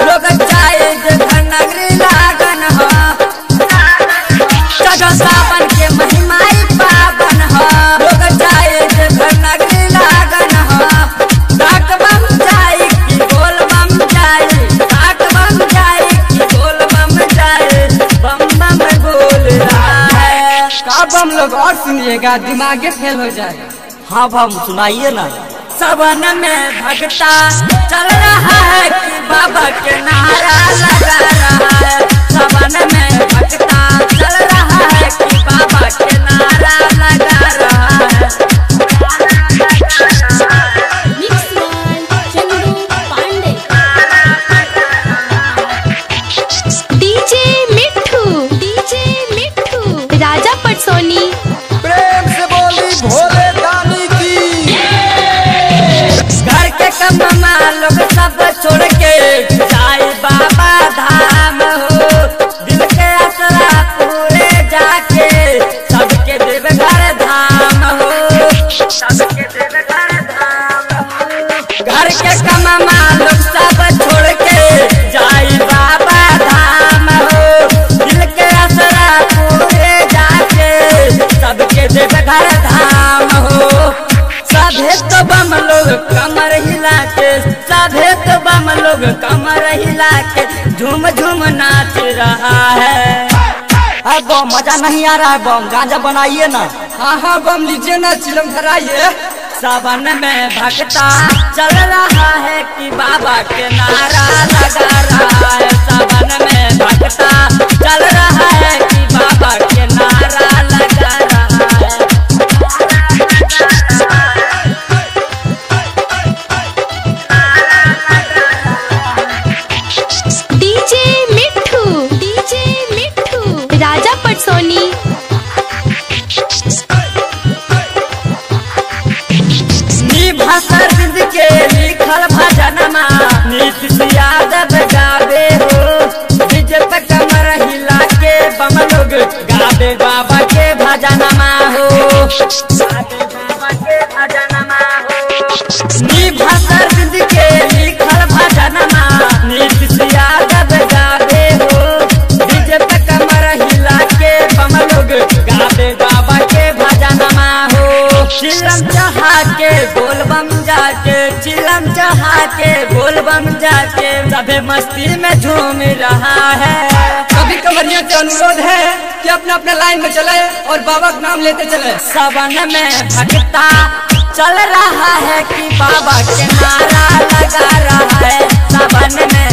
लोग जाए घर नगरी लागन हो। चढ़ो सावन के महिमाई पावन हो। लोग जाए घर नगरी लागन हो। डाक बम जाए कि बोल बम जाए, डाक बम जाए कि बोल बम जाए, बम बम बोल रहा है। का बम लोग और सुनिएगा, दिमाग फेल हो जाए। हाँ बम सुनाइए ना। सावन में भगता चल रहा है कि बाबा के नारा लगा रहा है। सावन में भगता चल रहा है कि बाबा के नारा लगा रहा है। डीजे मिट्ठू राजा पटसोनी। प्रेम से बोली भोले दानी की। घर के कममा लोग सब छोड़ के जाए बाबा धाम हो। दिल के असरा पूरे जाके सबके देव घर धाम हो। सबके देव घर धाम हो। घर के कममा लोग सब छोड़ के जाए बाबा धाम हो। दिल के असरा पूरे जाके सबके देव घर धाम हो। सभे तो बम लोग कमर हिला के, सभे तो बम लोग कमर हिला के झूम झूम नाच रहा है। अब बम मजा नहीं आ रहा है, बम गांजा बनाइए ना। हाँ बम लीजिए ना, चिलम धराइए। सावन में भगता चल रहा है कि बाबा के नारा लगा रहा है। सावन में भगता चल रहा है कि बाबा के नारा लगा रहा है। डीजे मिट्ठू राजा पटसोनी। भाषा सिंध के लिखल भजनमा नीतीश यादव गावे हो। डीजे पे कमर हिला के बम लोग गावे बाबा के भजनमा हो। गावे बाबा के भजनमा हो। भाषा सिंध के लिखल भजनमा नीतीश यादव गावे हो। डीजे पे कमर हिला के बम लोग गावे बाबा के भजनमा हो। चिलम चढ़ा के बोल बम जाके, चिलम चढ़ा के बोल बम जाके सभे मस्ती में झूम रहा है। सभी कवरियों से अनुरोध है कि अपना अपना लाइन में चले और बाबा का नाम लेते चले। सावन में भगता चल रहा है कि बाबा के नारा लगा रहा है। सावन में